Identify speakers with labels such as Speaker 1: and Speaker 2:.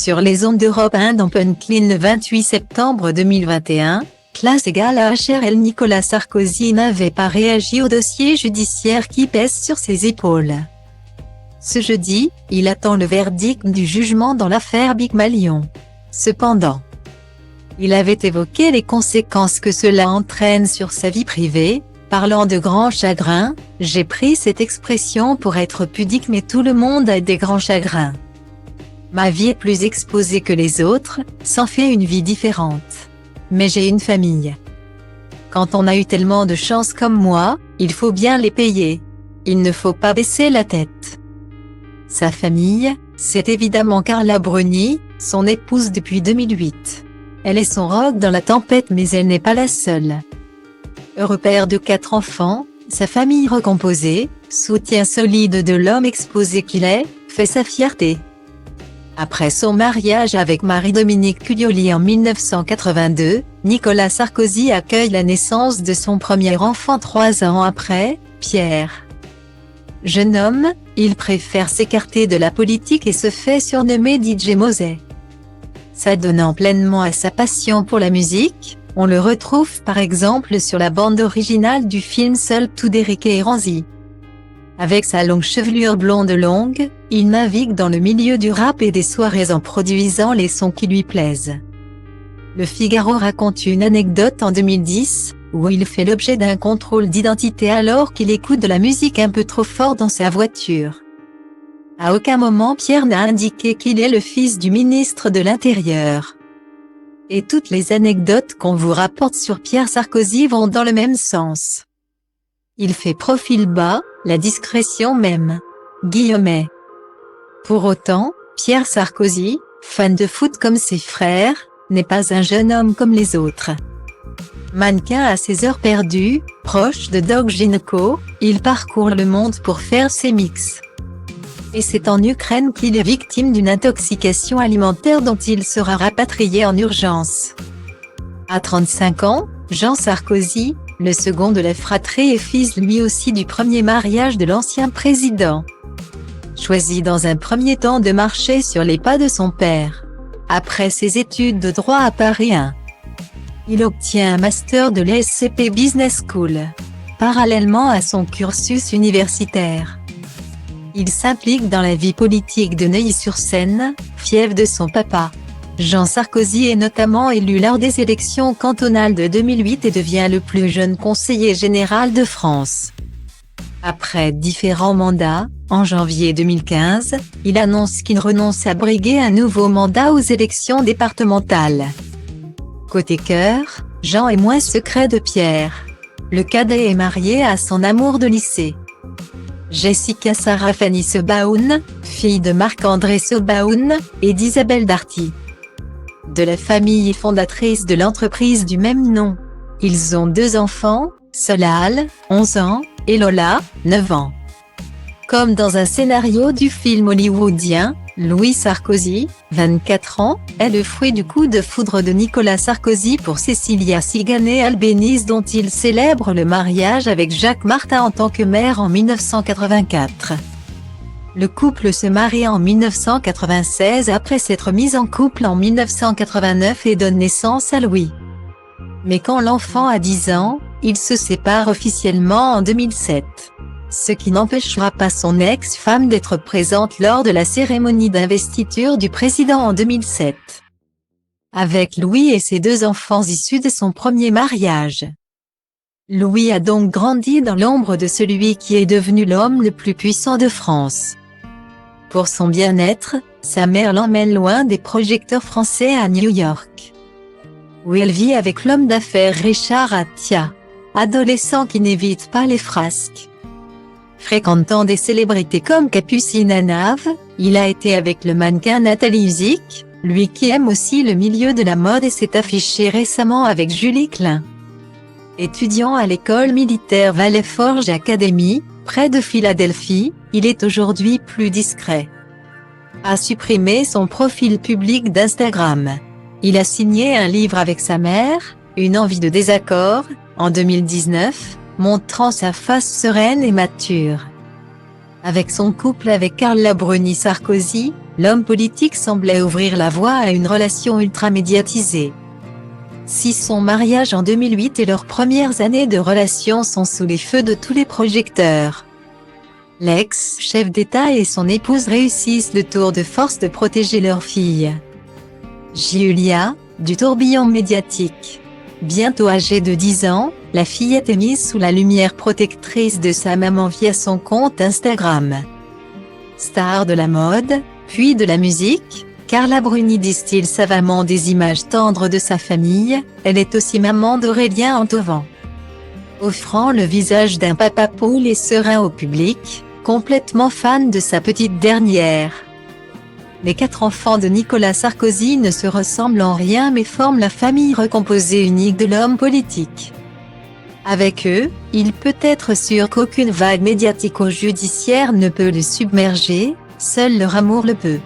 Speaker 1: Sur les ondes d'Europe 1 dans Punchline le 28 septembre 2021, classe égale à HRL. Nicolas Sarkozy n'avait pas réagi au dossier judiciaire qui pèse sur ses épaules. Ce jeudi, il attend le verdict du jugement dans l'affaire Big Malion. Cependant, il avait évoqué les conséquences que cela entraîne sur sa vie privée, parlant de grands chagrins. J'ai pris cette expression pour être pudique, mais tout le monde a des grands chagrins. Ma vie est plus exposée que les autres, s'en fait une vie différente. Mais j'ai une famille. Quand on a eu tellement de chance comme moi, il faut bien les payer. Il ne faut pas baisser la tête. Sa famille, c'est évidemment Carla Bruni, son épouse depuis 2008. Elle est son roc dans la tempête, mais elle n'est pas la seule. Heureux père de 4 enfants, sa famille recomposée, soutien solide de l'homme exposé qu'il est, fait sa fierté. Après son mariage avec Marie-Dominique Cuglioli en 1982, Nicolas Sarkozy accueille la naissance de son premier enfant 3 ans après, Pierre. Jeune homme, il préfère s'écarter de la politique et se fait surnommer DJ Mosey. S'adonnant pleinement à sa passion pour la musique, on le retrouve par exemple sur la bande originale du film Seul tout d'Eric et Ranzy. Avec sa longue chevelure blonde longue, il navigue dans le milieu du rap et des soirées en produisant les sons qui lui plaisent. Le Figaro raconte une anecdote en 2010, où il fait l'objet d'un contrôle d'identité alors qu'il écoute de la musique un peu trop fort dans sa voiture. À aucun moment Pierre n'a indiqué qu'il est le fils du ministre de l'Intérieur. Et toutes les anecdotes qu'on vous rapporte sur Pierre Sarkozy vont dans le même sens. Il fait profil bas, la discrétion même. Guillemets. Pour autant, Pierre Sarkozy, fan de foot comme ses frères, n'est pas un jeune homme comme les autres. Mannequin à ses heures perdues, proche de Doc Gynéco, il parcourt le monde pour faire ses mix. Et c'est en Ukraine qu'il est victime d'une intoxication alimentaire dont il sera rapatrié en urgence. À 35 ans, Jean Sarkozy, le second de la fratrie et fils lui aussi du premier mariage de l'ancien président, choisit dans un premier temps de marcher sur les pas de son père. Après ses études de droit à Paris 1, il obtient un master de l'ESCP Business School. Parallèlement à son cursus universitaire, il s'implique dans la vie politique de Neuilly-sur-Seine, fief de son papa. Jean Sarkozy est notamment élu lors des élections cantonales de 2008 et devient le plus jeune conseiller général de France. Après différents mandats, en janvier 2015, il annonce qu'il renonce à briguer un nouveau mandat aux élections départementales. Côté cœur, Jean est moins secret de Pierre. Le cadet est marié à son amour de lycée, Jessica Sarah Fanny Sebaoun, fille de Marc-André Sebaoun, et d'Isabelle Darty. De la famille fondatrice de l'entreprise du même nom. Ils ont 2 enfants, Solal, 11 ans, et Lola, 9 ans. Comme dans un scénario du film hollywoodien, Louis Sarkozy, 24 ans, est le fruit du coup de foudre de Nicolas Sarkozy pour Cécilia Ciganet-Albéniz dont il célèbre le mariage avec Jacques Martin en tant que maire en 1984. Le couple se marie en 1996 après s'être mis en couple en 1989 et donne naissance à Louis. Mais quand l'enfant a 10 ans, il se sépare officiellement en 2007. Ce qui n'empêchera pas son ex-femme d'être présente lors de la cérémonie d'investiture du président en 2007. Avec Louis et ses 2 enfants issus de son premier mariage. Louis a donc grandi dans l'ombre de celui qui est devenu l'homme le plus puissant de France. Pour son bien-être, sa mère l'emmène loin des projecteurs français à New York, où elle vit avec l'homme d'affaires Richard Attia, adolescent qui n'évite pas les frasques. Fréquentant des célébrités comme Capucine Anave, il a été avec le mannequin Nathalie Uzic, lui qui aime aussi le milieu de la mode et s'est affiché récemment avec Julie Klein. Étudiant à l'école militaire Valley Forge Academy, près de Philadelphie, il est aujourd'hui plus discret. A supprimé son profil public d'Instagram. Il a signé un livre avec sa mère, Une envie de désaccord, en 2019, montrant sa face sereine et mature. Avec son couple avec Carla Bruni-Sarkozy, l'homme politique semblait ouvrir la voie à une relation ultra-médiatisée. Si son mariage en 2008 et leurs premières années de relation sont sous les feux de tous les projecteurs, l'ex-chef d'État et son épouse réussissent le tour de force de protéger leur fille, Giulia, du tourbillon médiatique. Bientôt âgée de 10 ans, la fillette est mise sous la lumière protectrice de sa maman via son compte Instagram. Star de la mode, puis de la musique, Carla Bruni distille savamment des images tendres de sa famille. Elle est aussi maman d'Aurélien Antovan, offrant le visage d'un papa cool et serein au public, complètement fan de sa petite dernière. Les 4 enfants de Nicolas Sarkozy ne se ressemblent en rien mais forment la famille recomposée unique de l'homme politique. Avec eux, il peut être sûr qu'aucune vague médiatico-judiciaire ne peut le submerger, seul leur amour le peut.